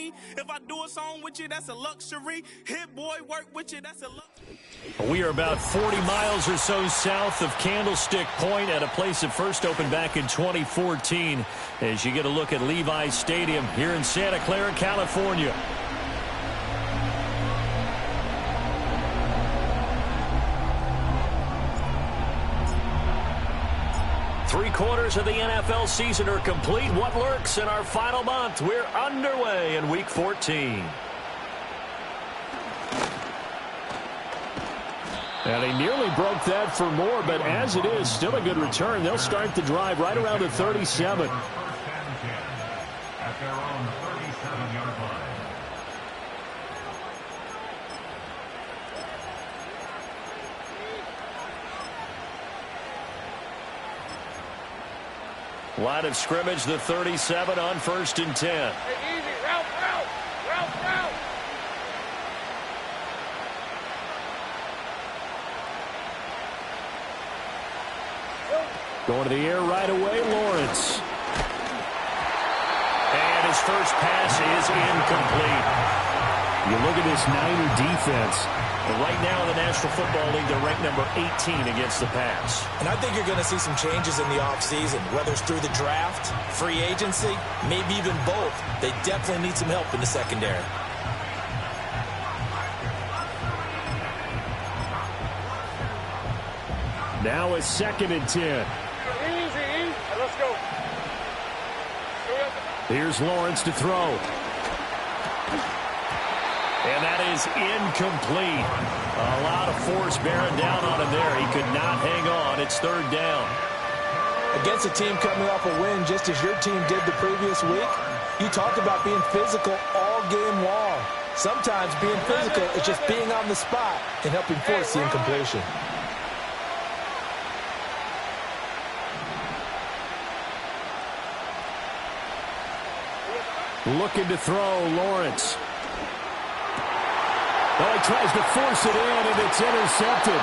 me. If I do a song with you, that's a luxury. Hit boy, work with you, that's a luxury. We are about 40 miles or so south of Candlestick Point at a place that first opened back in 2014 as you get a look at Levi's Stadium here in Santa Clara, California. Three-quarters of the NFL season are complete. What lurks in our final month? We're underway in Week 14. And they nearly broke that for more, but as it is, still a good return. They'll start the drive right around the 37. At their own 37-yard line. Line of scrimmage, the 37 on 1st and 10. Hey, easy. Route. Going to the air right away, Lawrence. And his first pass is incomplete. You look at this Niner defense. And right now in the National Football League, they're ranked number 18 against the pass. And I think you're going to see some changes in the offseason, whether it's through the draft, free agency, maybe even both. They definitely need some help in the secondary. Now it's 2nd and 10. Easy. Let's go. Here's Lawrence to throw. And that is incomplete. A lot of force bearing down on him there. He could not hang on. It's 3rd down. Against a team coming off a win just as your team did the previous week, you talked about being physical all game long. Sometimes being physical is just being on the spot and helping force the incompletion. Looking to throw, Lawrence. Oh, he tries to force it in, and it's intercepted.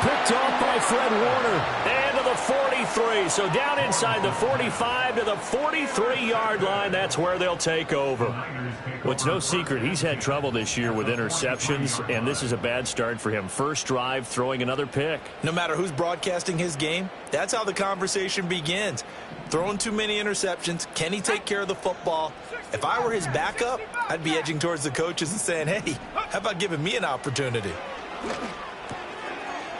Picked off by Fred Warner. And to the 43. So down inside the 45 to the 43-yard line. That's where they'll take over. Well, it's no secret he's had trouble this year with interceptions, and this is a bad start for him. First drive, throwing another pick. No matter who's broadcasting his game, that's how the conversation begins. Throwing too many interceptions. Can he take care of the football? If I were his backup, I'd be edging towards the coaches and saying, hey, how about giving me an opportunity?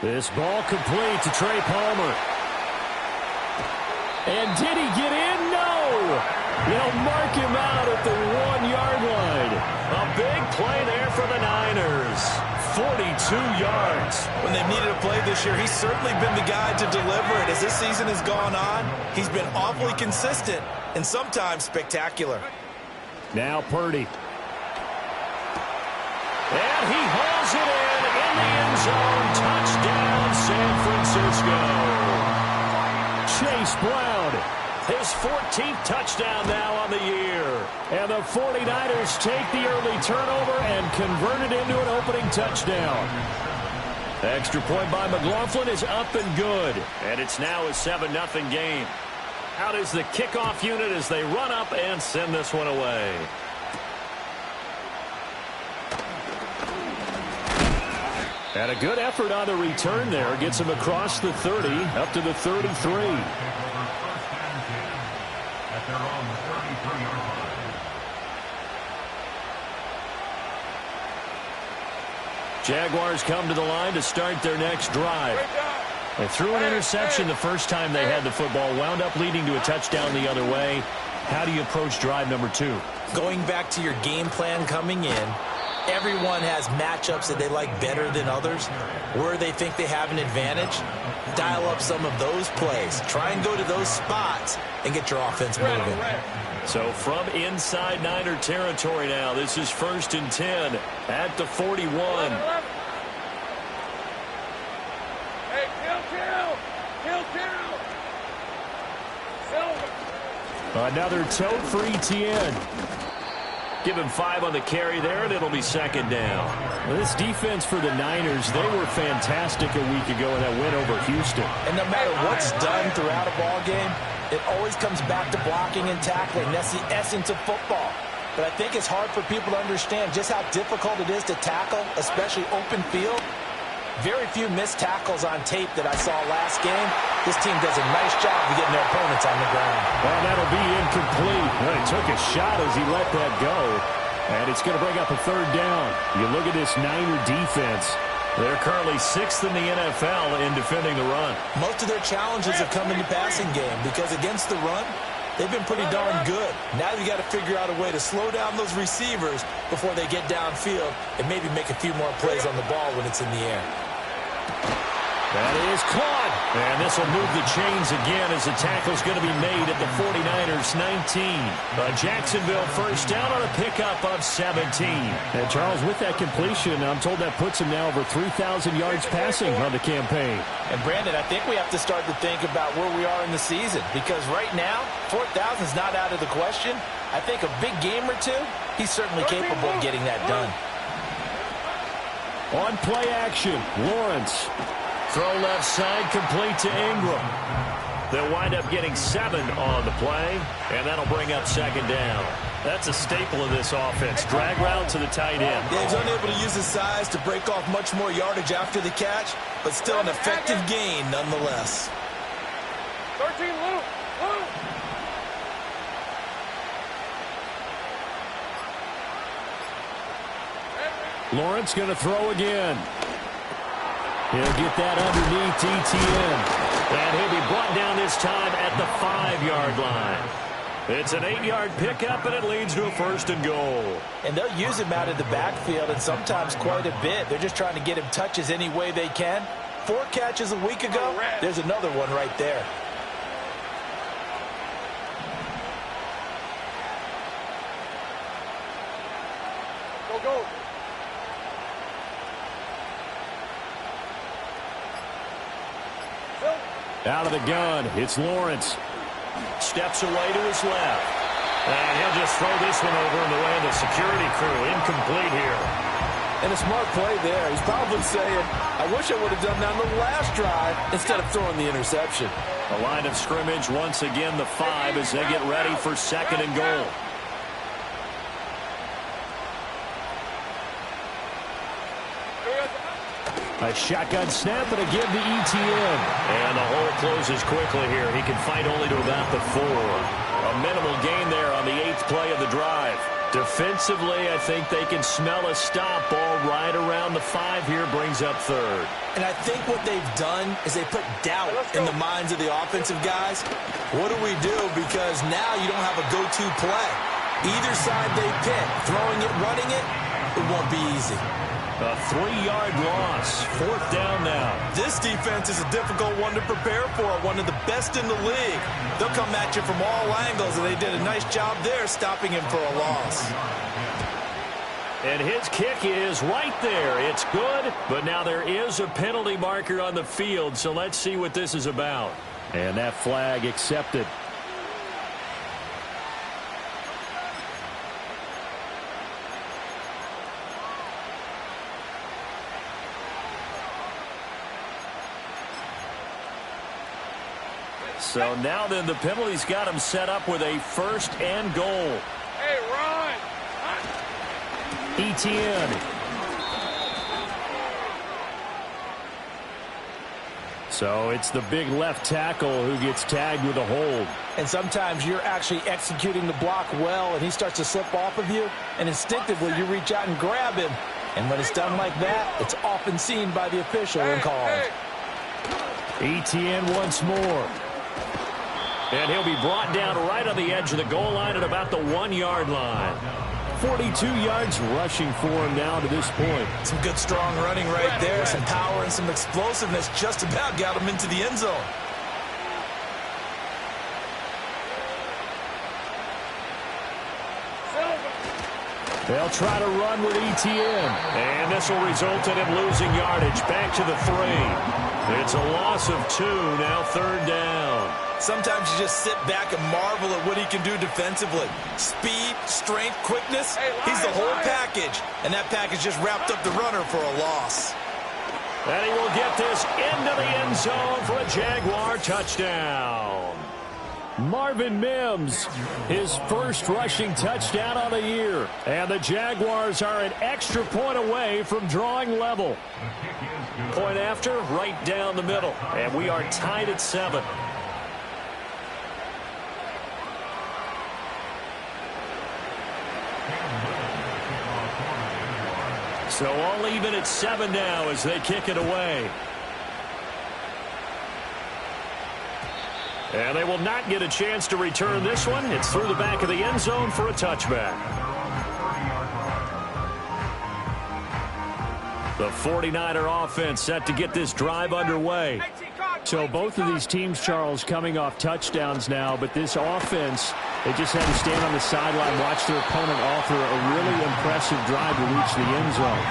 This ball complete to Trey Palmer. And did he get in? No! They'll mark him out at the 1-yard line. A big play there for the Niners. 42 yards. When they've needed a play this year, he's certainly been the guy to deliver it. As this season has gone on, he's been awfully consistent and sometimes spectacular. Now Purdy. And he hauls it in the end zone. Touchdown, San Francisco. Chase Brown, his 14th touchdown now on the year. And the 49ers take the early turnover and convert it into an opening touchdown. Extra point by McLaughlin is up and good. And it's now a 7-0 game. Out is the kickoff unit as they run up and send this one away. And a good effort on the return there. Gets him across the 30, up to the 33. At their own 33-yard line. Jaguars come to the line to start their next drive. They threw an interception the first time they had the football, wound up leading to a touchdown the other way. How do you approach drive number 2? Going back to your game plan coming in, everyone has matchups that they like better than others. Where they think they have an advantage, dial up some of those plays. Try and go to those spots and get your offense moving. So from inside Niner territory now, this is 1st and 10 at the 41. Hey, kill. Another tote for Etienne. Give him 5 on the carry there, and it'll be 2nd down. Well, this defense for the Niners, they were fantastic a week ago in that win over Houston. And no matter what's done throughout a ball game, it always comes back to blocking and tackling. That's the essence of football. but I think it's hard for people to understand just how difficult it is to tackle, especially open field. Very few missed tackles on tape that I saw last game. This team does a nice job of getting their opponents on the ground. Well, that'll be incomplete. Well, he took a shot as he let that go. And it's going to bring up a third down. You look at this Niner defense. They're currently 6th in the NFL in defending the run. Most of their challenges have come in the passing game because against the run, they've been pretty darn good. Now you got to figure out a way to slow down those receivers before they get downfield and maybe make a few more plays on the ball when it's in the air. That is caught. And this will move the chains again as the tackle's going to be made at the 49ers 19. A Jacksonville first down on a pickup of 17. And Charles, with that completion, I'm told that puts him now over 3,000 yards passing on the campaign. And Brandon, I think we have to start to think about where we are in the season because right now, 4,000 is not out of the question. I think a big game or two, he's certainly capable of getting that done. On play action, Lawrence. Throw left side, complete to Ingram. They'll wind up getting 7 on the play, and that'll bring up second down. That's a staple of this offense. Drag route to the tight end. Yeah, he's unable to use his size to break off much more yardage after the catch, but still an effective gain nonetheless. 13, Luke. Lawrence going to throw again. He'll get that underneath ETN. And he'll be brought down this time at the 5-yard line. It's an 8-yard pickup, and it leads to a first and goal. And they'll use him out of the backfield, and sometimes quite a bit. They're just trying to get him touches any way they can. 4 catches a week ago, there's another one right there. Go. Out of the gun, it's Lawrence. Steps away to his left. And he'll just throw this one over in the way of the security crew. Incomplete here. And a smart play there. He's probably saying, I wish I would have done that on the last drive instead of throwing the interception. A line of scrimmage, once again the 5 as they get ready for second and goal. A shotgun snap and a give to ETN. And the hole closes quickly here. He can fight only to about the 4. A minimal gain there on the 8th play of the drive. Defensively, I think they can smell a stop. Ball right around the 5 here, brings up third. And I think what they've done is they put doubt in the minds of the offensive guys. What do we do? Because now you don't have a go-to play. Either side they pick, throwing it, running it, it won't be easy. A 3-yard loss. 4th down now. This defense is a difficult one to prepare for, one of the best in the league. They'll come at you from all angles, and they did a nice job there stopping him for a loss. And his kick is right there. It's good, but now there is a penalty marker on the field, so let's see what this is about. And that flag accepted. So now then the penalty's got him set up with a first and goal. Hey, run! ETN. So it's the big left tackle who gets tagged with a hold. And sometimes you're actually executing the block well, and he starts to slip off of you, and instinctively you reach out and grab him. And when it's done like that, it's often seen by the official and called. ETN once more. And he'll be brought down right on the edge of the goal line at about the 1-yard line. 42 yards rushing for him now to this point. Some good strong running right there. Some power and some explosiveness just about got him into the end zone. They'll try to run with ETN. And this will result in him losing yardage. Back to the 3. It's a loss of 2, now 3rd down. Sometimes you just sit back and marvel at what he can do defensively. Speed, strength, quickness, he's the whole package. And that package just wrapped up the runner for a loss. And he will get this into the end zone for a Jaguar touchdown. Marvin Mims, his first rushing touchdown on the year. And the Jaguars are an extra point away from drawing level. Point after, right down the middle. And we are tied at 7. So all even at 7 now as they kick it away. And they will not get a chance to return this one. It's through the back of the end zone for a touchback. The 49er offense set to get this drive underway. So both of these teams, Charles, coming off touchdowns now, but this offense, they just had to stand on the sideline, watch their opponent offer a really impressive drive to reach the end zone.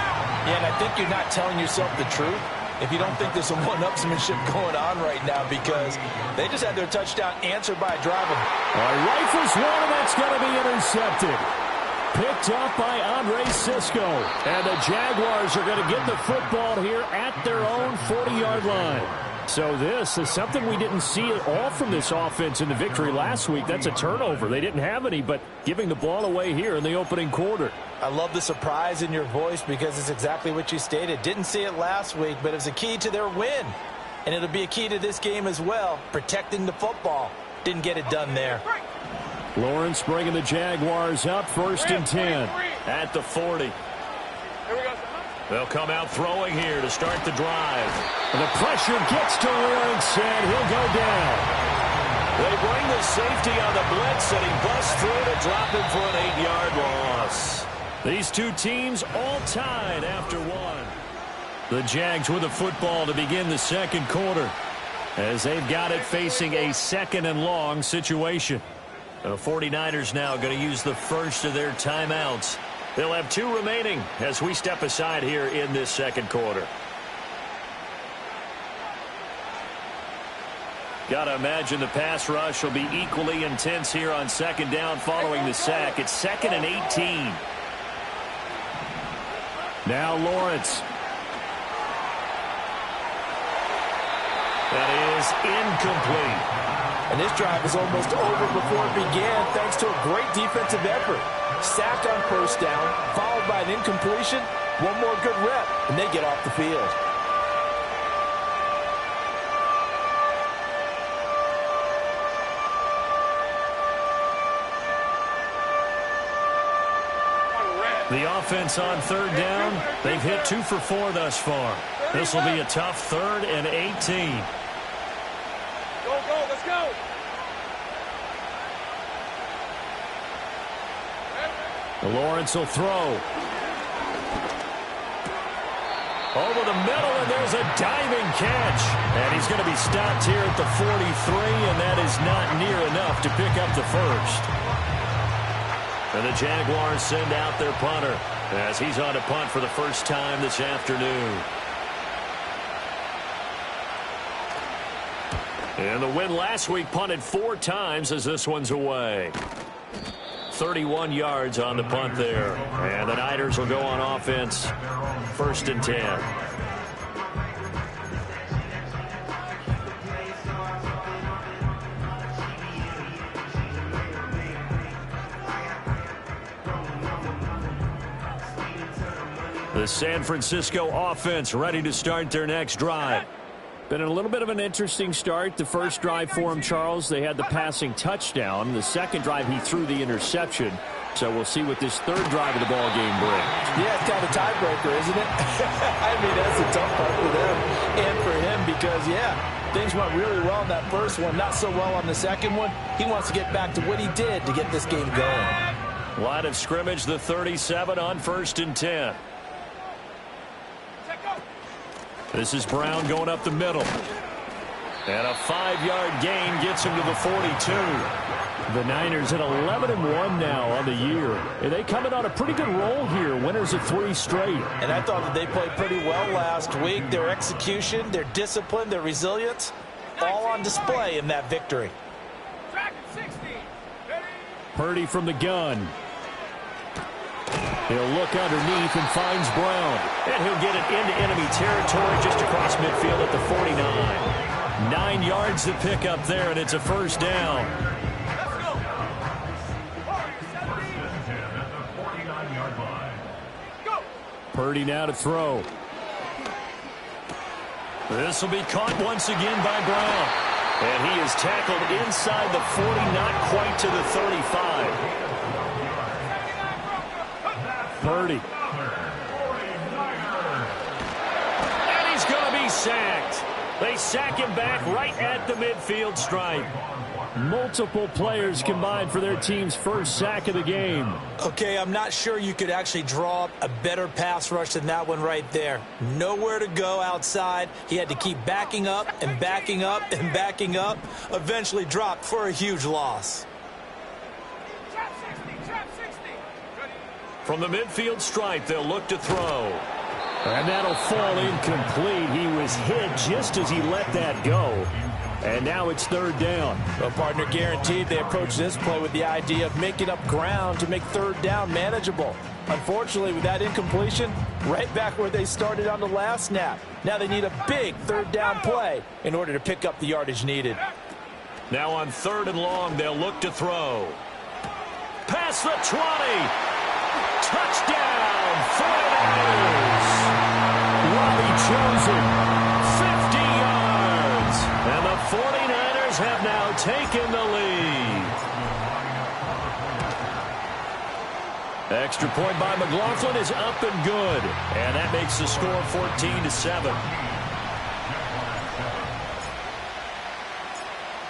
Yeah, and I think you're not telling yourself the truth if you don't think there's some one-upsmanship going on right now, because they just had their touchdown answered by a driver. Rifles one, and that's going to be intercepted. Picked up by Andre Cisco. And the Jaguars are going to get the football here at their own 40-yard line. So this is something we didn't see at all from this offense in the victory last week. That's a turnover. They didn't have any, but giving the ball away here in the opening quarter. I love the surprise in your voice because it's exactly what you stated. Didn't see it last week, but it's a key to their win. And it'll be a key to this game as well, protecting the football. Didn't get it done there. Lawrence bringing the Jaguars up, 1st and 10 at the 40. Here we go. They'll come out throwing here to start the drive. And the pressure gets to Lawrence, and he'll go down. They bring the safety on the blitz, and he busts through to drop him for an 8-yard loss. These two teams all tied after one. The Jags with the football to begin the second quarter, as they've got it facing a 2nd and long situation. The 49ers now going to use the first of their timeouts. They'll have 2 remaining as we step aside here in this second quarter. Got to imagine the pass rush will be equally intense here on 2nd down following the sack. It's 2nd and 18. Now Lawrence. That is incomplete. And this drive is almost over before it began thanks to a great defensive effort. Sacked on 1st down, followed by an incompletion. One more good rep, and they get off the field. The offense on 3rd down, they've hit 2 for 4 thus far. This will be a tough 3rd and 18. Go, let's go. Lawrence will throw. Over the middle, and there's a diving catch. And he's going to be stopped here at the 43, and that is not near enough to pick up the first. And the Jaguars send out their punter as he's on to punt for the first time this afternoon. And the win last week punted 4 times as this one's away. 31 yards on the punt there. And the Niners will go on offense. 1st and 10. The San Francisco offense ready to start their next drive. Been a little bit of an interesting start. The first drive for him, Charles, they had the passing touchdown. The second drive, he threw the interception. So we'll see what this 3rd drive of the ball game brings. Yeah, it's kind of a tiebreaker, isn't it? I mean, that's a tough part for them and for him because, yeah, things went really well in that first one, not so well on the second one. He wants to get back to what he did to get this game going. Line of scrimmage, the 37 on 1st and 10. This is Brown going up the middle. And a 5-yard gain gets him to the 42. The Niners at 11-1 now on the year. And they coming on a pretty good roll here. Winners of 3 straight. And I thought that they played pretty well last week. Their execution, their discipline, their resilience, all on display in that victory. Purdy from the gun. He'll look underneath and finds Brown. And he'll get it into enemy territory just across midfield at the 49. 9 9 yards to pick up there, and it's a first down. Purdy now to throw. This will be caught once again by Brown. And he is tackled inside the 40, not quite to the 35. Purdy. And he's going to be sacked. They sack him back right at the midfield stripe. Multiple players combined for their team's first sack of the game. Okay, I'm not sure you could actually draw up a better pass rush than that one right there. Nowhere to go outside. He had to keep backing up and backing up and backing up. Eventually dropped for a huge loss. From the midfield stripe, they'll look to throw. And that'll fall incomplete. He was hit just as he let that go. And now it's third down. Well, partner, guaranteed they approach this play with the idea of making up ground to make third down manageable. Unfortunately, with that incompletion, right back where they started on the last snap. Now they need a big third down play in order to pick up the yardage needed. Now on 3rd and long, they'll look to throw. Past the 20. Touchdown, 49ers. Robbie Chosen, 50 yards. And the 49ers have now taken the lead. Extra point by McLaughlin is up and good. And that makes the score 14-7.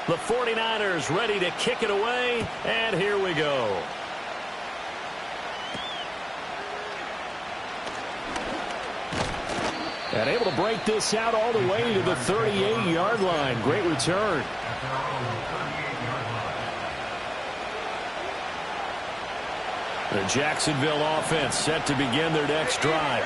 The 49ers ready to kick it away. And here we go. And able to break this out all the way to the 38-yard line. Great return. The Jacksonville offense set to begin their next drive.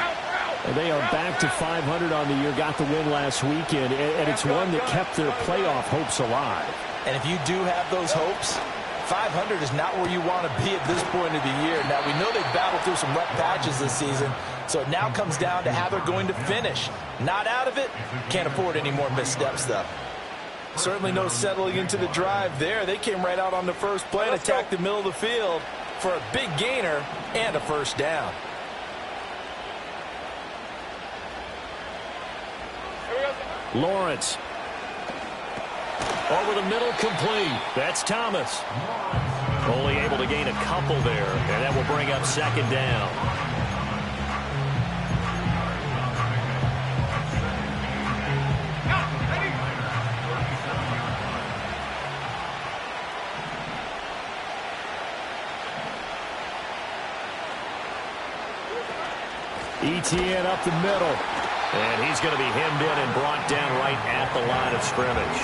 And they are back to 500 on the year, got the win last weekend, and it's one that kept their playoff hopes alive. And if you do have those hopes, 500 is not where you want to be at this point of the year. Now, we know they've battled through some rough patches this season, so it now comes down to how they're going to finish. Not out of it. Can't afford any more missteps, though. Certainly no settling into the drive there. They came right out on the first play and attacked the middle of the field for a big gainer and a first down. Lawrence. Over the middle, complete. That's Thomas. Only able to gain a couple there, and that will bring up 2nd down. ETN up the middle. And he's going to be hemmed in and brought down right at the line of scrimmage.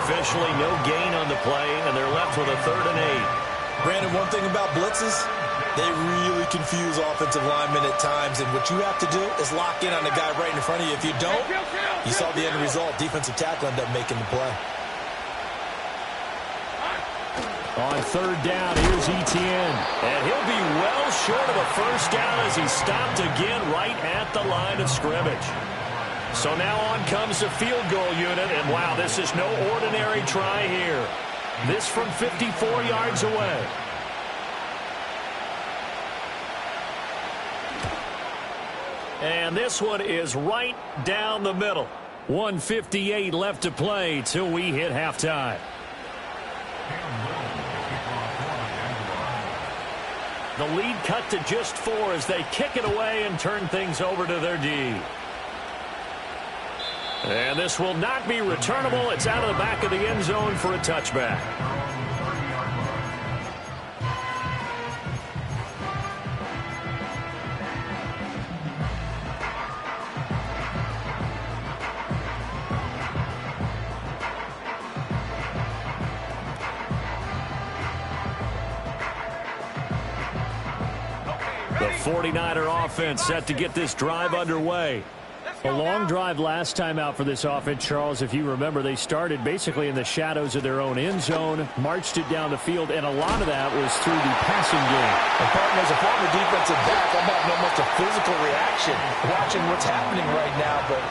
Officially no gain on the play, and they're left with a 3rd and 8. Brandon, one thing about blitzes, they really confuse offensive linemen at times, and what you have to do is lock in on the guy right in front of you. If you don't, you saw the end result. Defensive tackle ended up making the play. On 3rd down, here's ETN. And he'll be well short of a first down as he stopped again right at the line of scrimmage. So now on comes the field goal unit, and wow, this is no ordinary try here. This from 54 yards away. And this one is right down the middle. 1:58 left to play till we hit halftime. The lead cut to just 4 as they kick it away and turn things over to their D. And this will not be returnable. It's out of the back of the end zone for a touchback. The 49er offense set to get this drive underway. A long drive last time out for this offense, Charles. If you remember, they started basically in the shadows of their own end zone, marched it down the field, and a lot of that was through the passing game. And partner, as a former defensive back, I'm having almost a physical reaction watching what's happening right now, but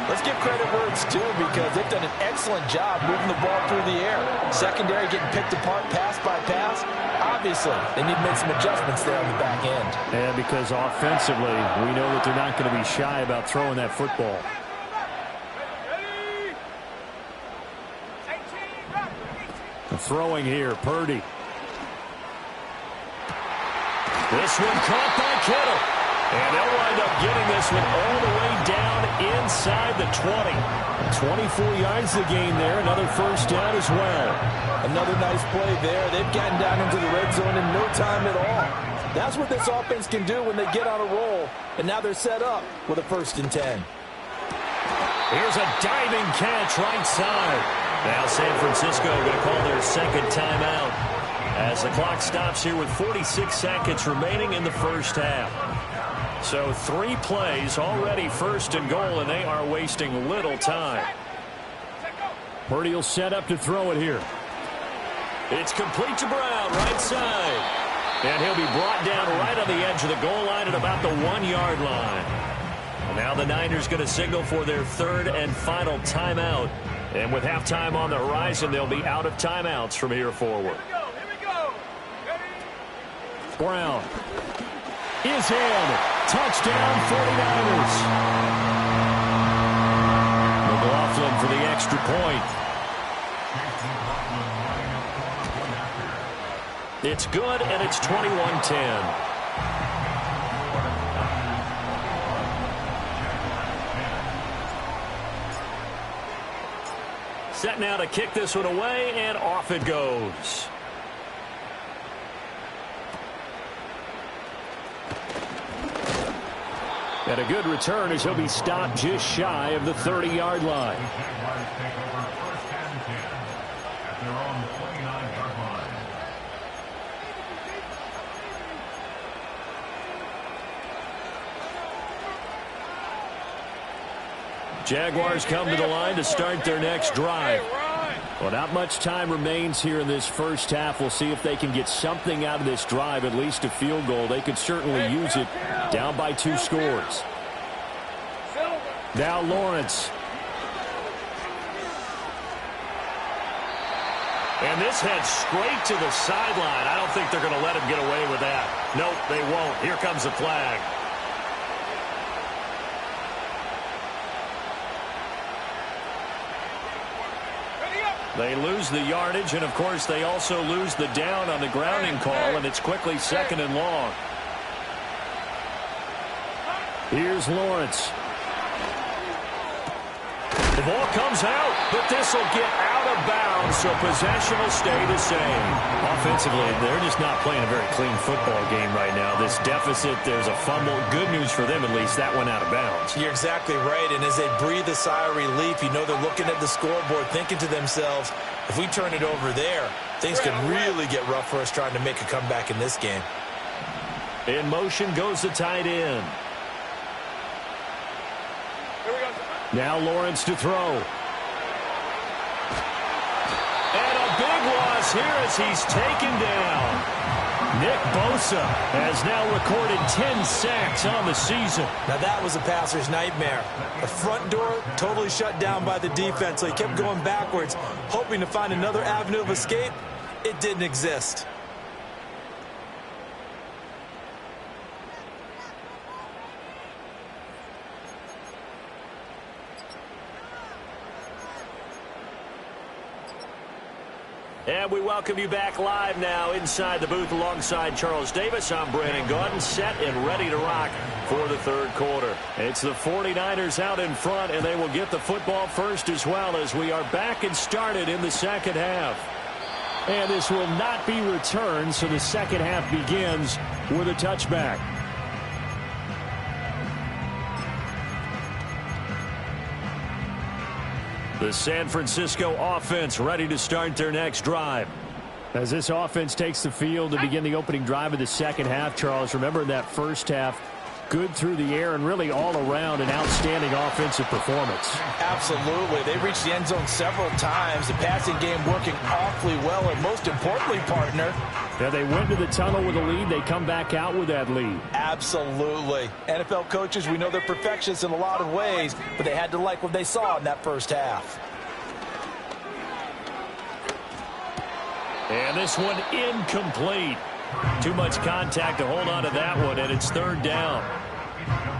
Let's give credit where it's due because they've done an excellent job moving the ball through the air. Secondary getting picked apart pass by pass. Obviously, they need to make some adjustments there on the back end. And because offensively, we know that they're not going to be shy about throwing that football. Throwing here, Purdy. This one caught by Kittle. And they'll wind up getting this one all the way down inside the 20. 24 yards to gain there. Another first down as well. Another nice play there. They've gotten down into the red zone in no time at all. That's what this offense can do when they get on a roll. And now they're set up with a 1st and 10. Here's a diving catch right side. Now San Francisco going to call their second timeout as the clock stops here with 46 seconds remaining in the first half. So 3 plays already 1st and goal, and they are wasting little time. Purdy will set up to throw it here. It's complete to Brown, right side. And he'll be brought down right on the edge of the goal line at about the 1-yard line. And now the Niners going to signal for their 3rd and final timeout. And with halftime on the horizon, they'll be out of timeouts from here forward. Here we go. Brown is in. Touchdown, 49ers. McLaughlin for the extra point. It's good, and it's 21-10. Set now to kick this one away, and off it goes. And a good return as he'll be stopped just shy of the 30-yard line. Jaguars take over 1st and 10 at their own 29-yard line. Jaguars come to the line to start their next drive. Well, not much time remains here in this first half. We'll see if they can get something out of this drive, at least a field goal. They could certainly use it down by 2 scores. Now Lawrence. And this heads straight to the sideline. I don't think they're going to let him get away with that. Nope, they won't. Here comes the flag. They lose the yardage, and, of course, they also lose the down on the grounding call, and it's quickly 2nd and long. Here's Lawrence. The ball comes out, but this will get out of bounds, so possession will stay the same. Offensively, they're just not playing a very clean football game right now. This deficit, there's a fumble. Good news for them, at least, that went out of bounds. You're exactly right, and as they breathe a sigh of relief, you know they're looking at the scoreboard, thinking to themselves, if we turn it over there, things could really get rough for us trying to make a comeback in this game. In motion goes the tight end. Now Lawrence to throw. And a big loss here as he's taken down. Nick Bosa has now recorded 10 sacks on the season. Now that was a passer's nightmare. The front door totally shut down by the defense, so he kept going backwards, hoping to find another avenue of escape. It didn't exist. And we welcome you back live now inside the booth alongside Charles Davis. I'm Brandon Gaudin, set and ready to rock for the 3rd quarter. It's the 49ers out in front, and they will get the football first as well as we are back and started in the 2nd half. And this will not be returned, so the 2nd half begins with a touchback. The San Francisco offense ready to start their next drive. As this offense takes the field to begin the opening drive of the 2nd half, Charles, remember in that first half, good through the air and really all around an outstanding offensive performance. Absolutely. They reached the end zone several times. The passing game working awfully well, and most importantly, partner, Yeah, they went to the tunnel with a lead. They come back out with that lead. absolutely. NFL coaches, we know they're perfectionists in a lot of ways, but they had to like what they saw in that first half. And this one incomplete. Too much contact to hold on to that one, and it's third down.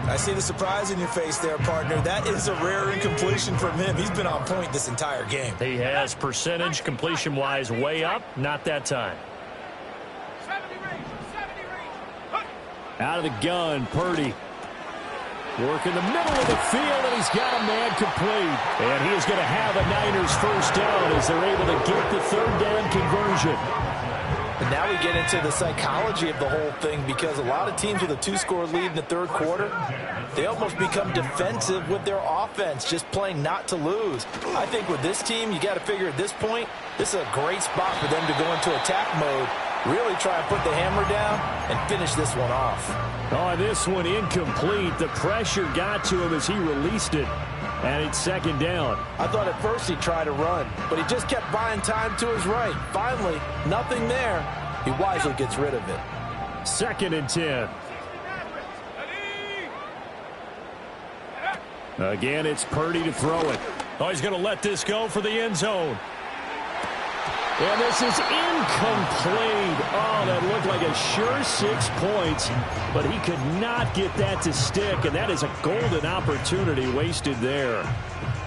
I see the surprise in your face there, partner. That is a rare incompletion from him. He's been on point this entire game. He has percentage completion-wise way up, not that time. Out of the gun, Purdy. Work in the middle of the field, and he's got a man complete. And he is going to have a Niners first down as they're able to get the third down conversion. And now we get into the psychology of the whole thing, because a lot of teams with a two-score lead in the third quarter, they almost become defensive with their offense, just playing not to lose. I think with this team, you got to figure at this point, this is a great spot for them to go into attack mode, really try and put the hammer down and finish this one off. Oh, this one incomplete. The pressure got to him as he released it. And it's second down. I thought at first he'd try to run, but he just kept buying time to his right. Finally, nothing there. He wisely gets rid of it. 2nd and 10. Again, it's Purdy to throw it. Oh, he's going to let this go for the end zone. And this is incomplete. Oh, that looked like a sure 6 points, but he could not get that to stick, and that is a golden opportunity wasted there.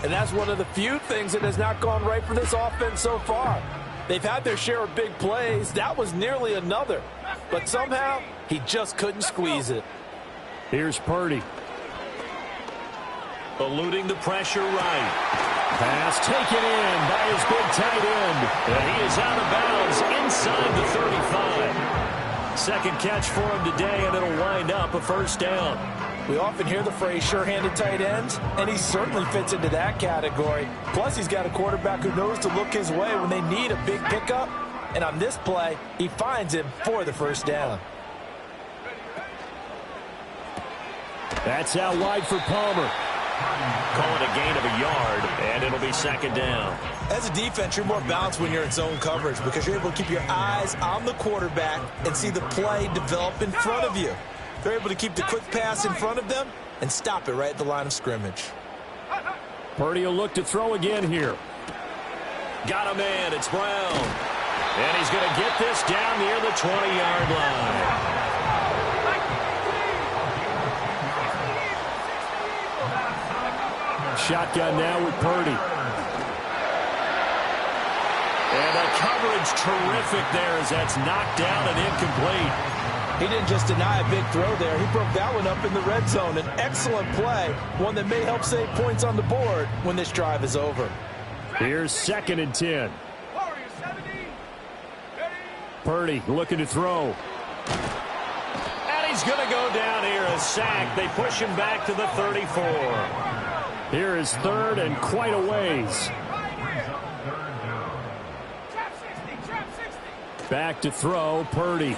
And that's one of the few things that has not gone right for this offense so far. They've had their share of big plays. That was nearly another. But somehow, he just couldn't squeeze it. Here's Purdy. Eluding the pressure right. Pass taken in by his big tight end. And he is out of bounds inside the 35. Second catch for him today, and it'll wind up a first down. We often hear the phrase sure-handed tight ends, and he certainly fits into that category. Plus, he's got a quarterback who knows to look his way when they need a big pickup. And on this play, he finds him for the first down. That's out wide for Palmer. Call it a gain of a yard, and it'll be second down. As a defense, you're more balanced when you're in zone coverage because you're able to keep your eyes on the quarterback and see the play develop in front of you. They're able to keep the quick pass in front of them and stop it right at the line of scrimmage. Purdy will look to throw again here. Got a man. It's Brown. And he's going to get this down near the 20-yard line. Shotgun now with Purdy. And the coverage terrific there as that's knocked down and incomplete. He didn't just deny a big throw there. He broke that one up in the red zone. An excellent play, one that may help save points on the board when this drive is over. Here's 2nd and 10. Purdy looking to throw. And he's going to go down here, a sack. They push him back to the 34. Here is 3rd and quite a ways. Back to throw, Purdy.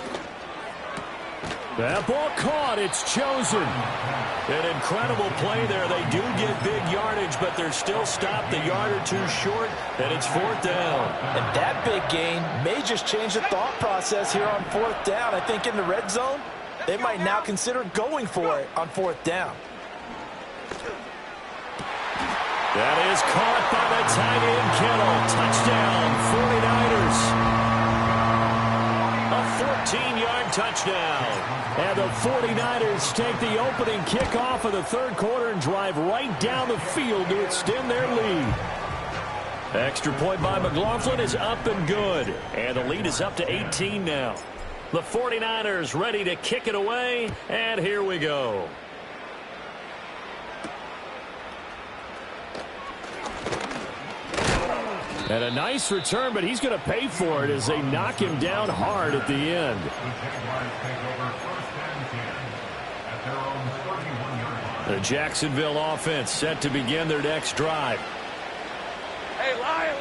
That ball caught. It's chosen. An incredible play there. They do get big yardage, but they're still stopped a yard or two short, and it's 4th down. And that big gain may just change the thought process here on 4th down. I think in the red zone, they might now consider going for it on 4th down. That is caught by the tight end, Kittle. Touchdown, 49ers. A 14-yard touchdown. And the 49ers take the opening kickoff of the third quarter and drive right down the field to extend their lead. Extra point by McLaughlin is up and good. And the lead is up to 18 now. The 49ers ready to kick it away. And here we go. And a nice return, but he's going to pay for it as they knock him down hard at the end. The Jacksonville offense set to begin their next drive. Hey, Lion.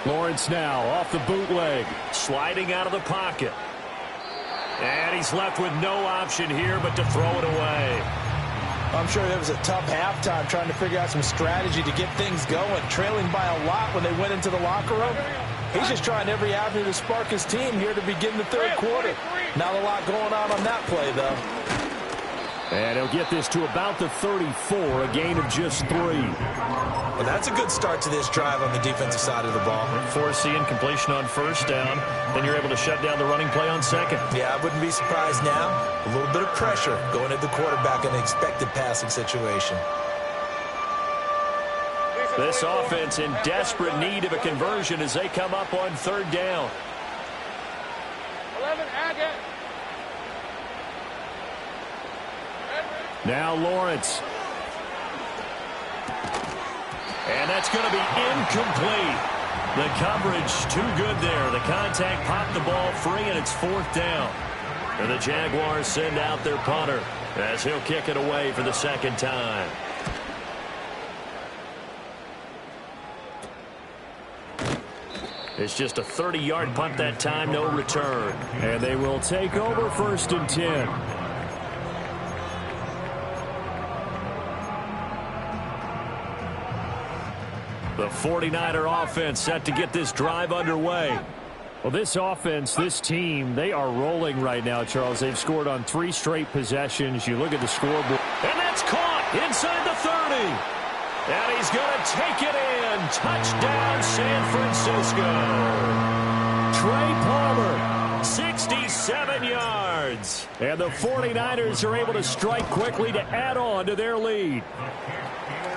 Lawrence now off the bootleg, sliding out of the pocket. And he's left with no option here but to throw it away. I'm sure it was a tough halftime trying to figure out some strategy to get things going, trailing by a lot when they went into the locker room. He's just trying every avenue to spark his team here to begin the third quarter. Not a lot going on that play, though. And he'll get this to about the 34, a gain of just 3. Well, that's a good start to this drive on the defensive side of the ball. Forcing completion on first down, then you're able to shut down the running play on second. Yeah, I wouldn't be surprised now. A little bit of pressure going at the quarterback in an expected passing situation. This offense in desperate need of a conversion as they come up on third down. 11, Agate. Now Lawrence. And that's going to be incomplete. The coverage too good there. The contact popped the ball free, and it's fourth down. And the Jaguars send out their punter as he'll kick it away for the second time. It's just a 30-yard punt that time, no return. And they will take over first and 10. The 49er offense set to get this drive underway. Well, this offense, this team, they are rolling right now, Charles. They've scored on 3 straight possessions. You look at the scoreboard. And that's caught inside the 30. And he's going to take it in. Touchdown, San Francisco. Trey Palmer, 67 yards. And the 49ers are able to strike quickly to add on to their lead.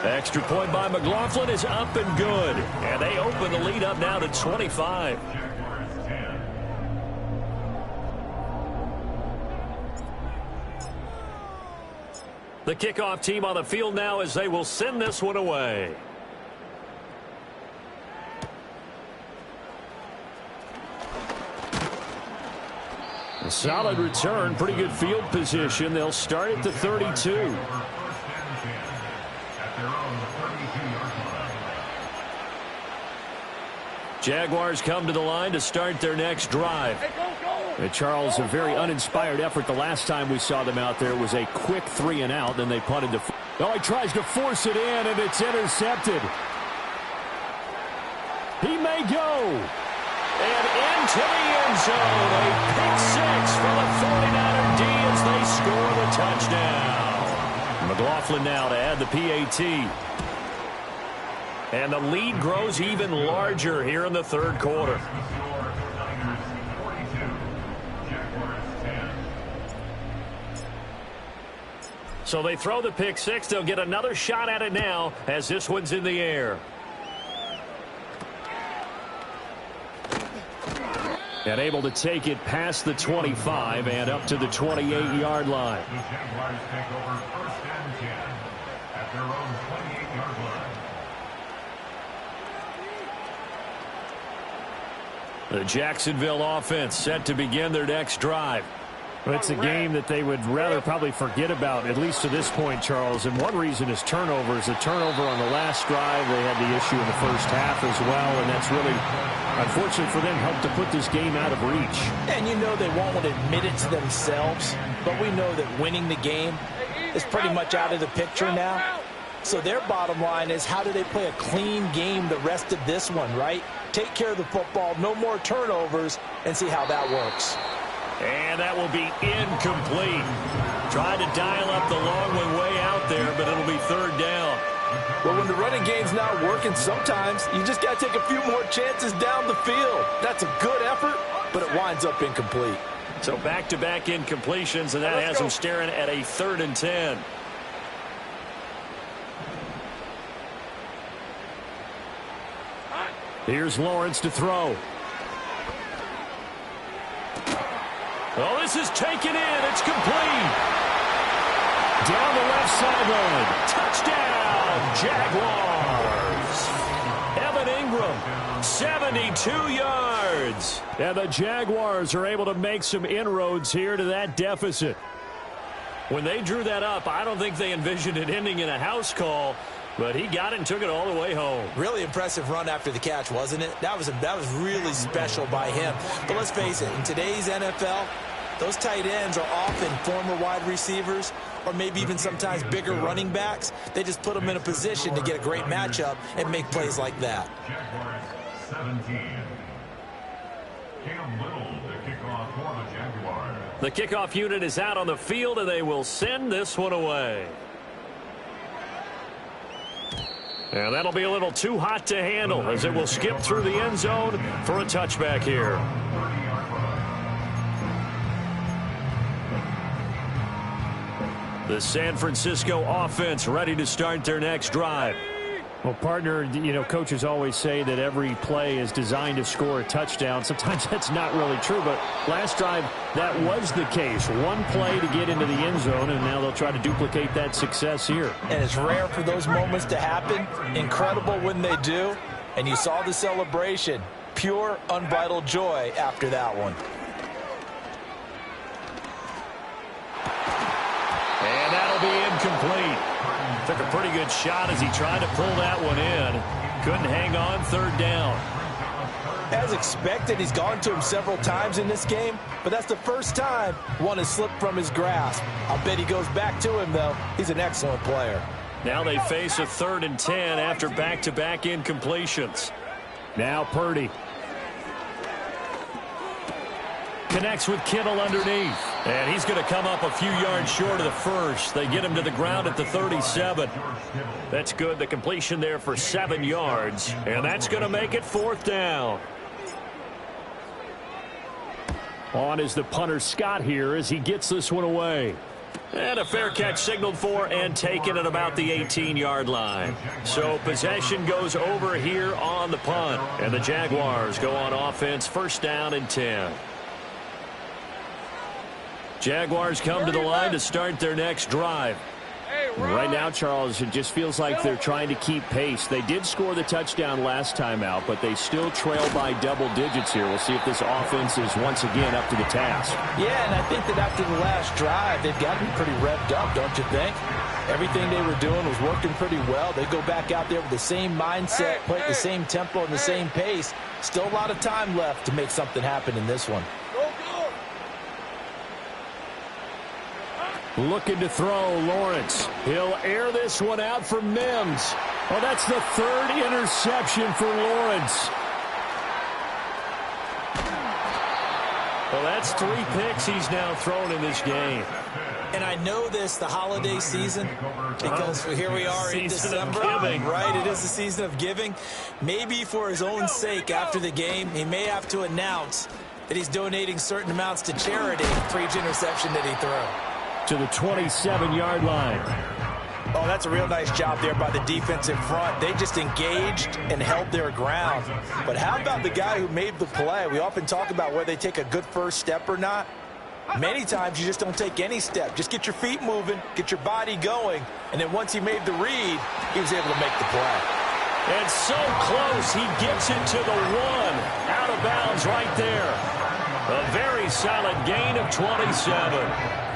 Extra point by McLaughlin is up and good. And they open the lead up now to 25. The kickoff team on the field now as they will send this one away. A solid return, pretty good field position. They'll start at the 32. Jaguars come to the line to start their next drive. Charles, a very uninspired effort the last time we saw them out there. Was a quick 3 and out, then they punted to... Oh, he tries to force it in, and it's intercepted. He may go. And into the end zone. A pick 6 for the 49er D as they score the touchdown. McLaughlin now to add the PAT. And the lead grows even larger here in the third quarter. So they throw the pick 6. They'll get another shot at it now as this one's in the air. And able to take it past the 25 and up to the 28-yard line. The Jaguars take over first and 10 at their own 28-yard line. The Jacksonville offense set to begin their next drive. It's a game that they would rather probably forget about, at least to this point, Charles. And one reason is turnovers. A turnover on the last drive. They had the issue in the first half as well, and that's really, unfortunate for them, helped to put this game out of reach. And you know they won't admit it to themselves, but we know that winning the game is pretty much out of the picture now. So their bottom line is, how do they play a clean game the rest of this one, right? Take care of the football, no more turnovers, and see how that works. And that will be incomplete. Tried to dial up the long one way out there, but it'll be third down. Well, when the running game's not working, sometimes you just got to take a few more chances down the field. That's a good effort, but it winds up incomplete. So back-to-back incompletions, and that has them staring at a 3rd and 10. Here's Lawrence to throw. Oh, this is taken in. It's complete. Down the left sideline. Touchdown, Jaguars. Evan Ingram, 72 yards. And the Jaguars are able to make some inroads here to that deficit. When they drew that up, I don't think they envisioned it ending in a house call. But he got it and took it all the way home. Really impressive run after the catch, wasn't it? That was really special by him. But let's face it, in today's NFL, Those tight ends are often former wide receivers or maybe even sometimes bigger running backs. They just put them in a position to get a great matchup and make plays like that. Jaguars 17. Cam Little, the kickoff for the Jaguars. The kickoff unit is out on the field, and they will send this one away. And that'll be a little too hot to handle as it will skip through the end zone for a touchback here. The San Francisco offense ready to start their next drive. Well, partner, you know, coaches always say that every play is designed to score a touchdown. Sometimes that's not really true, but last drive, that was the case. One play to get into the end zone, and now they'll try to duplicate that success here. And it's rare for those moments to happen. Incredible when they do. And you saw the celebration. Pure, unbridled joy after that one. And that'll be incomplete. Took a pretty good shot as he tried to pull that one in. Couldn't hang on, third down. As expected, he's gone to him several times in this game, but that's the first time one has slipped from his grasp. I'll bet he goes back to him, though. He's an excellent player. Now they face a 3rd and 10 after back-to-back incompletions. Now Purdy. Connects with Kittle underneath. And he's going to come up a few yards short of the first. They get him to the ground at the 37. That's good. The completion there for 7 yards. And that's going to make it 4th down. On is the punter Scott here as he gets this one away. And a fair catch signaled for and taken at about the 18-yard line. So possession goes over here on the punt. And the Jaguars go on offense, 1st down and 10. Jaguars come to the line to start their next drive. Right now, Charles, it just feels like they're trying to keep pace. They did score the touchdown last time out, but they still trail by double digits here. We'll see if this offense is once again up to the task. Yeah, and I think that after the last drive, they've got to be pretty revved up, don't you think? Everything they were doing was working pretty well. They go back out there with the same mindset, play at the same tempo and the same pace. Still a lot of time left to make something happen in this one. Looking to throw, Lawrence. He'll air this one out for Mims. Oh, that's the 3rd interception for Lawrence. Well, that's 3 picks he's now thrown in this game. And I know this, the holiday season, because here we are in December, right? It is the season of giving. Maybe for his own sake after the game, he may have to announce that he's donating certain amounts to charity for each interception that he threw. To the 27-yard line. Oh, that's a real nice job there by the defensive front. They just engaged and held their ground. But how about the guy who made the play? We often talk about whether they take a good first step or not. Many times you just don't take any step. Just get your feet moving, get your body going, and then once he made the read, he was able to make the play. And so close, he gets it to the 1. Out of bounds right there. A very solid gain of 27.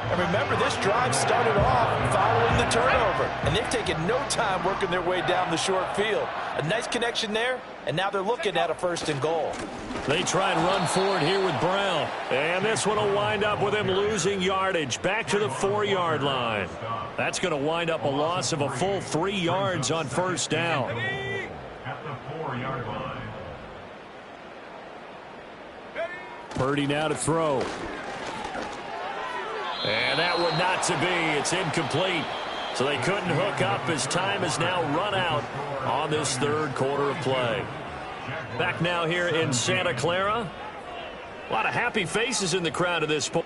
And remember, this drive started off following the turnover, and they've taken no time working their way down the short field. A nice connection there, and now they're looking at a 1st and goal. They try and run forward here with Brown. And this one will wind up with him losing yardage back to the 4-yard line. That's going to wind up a loss of a full 3 yards on 1st down. At the 4-yard line. Purdy now to throw. And that one not to be. It's incomplete. So they couldn't hook up as time has now run out on this 3rd quarter of play. Back now here in Santa Clara. A lot of happy faces in the crowd at this point.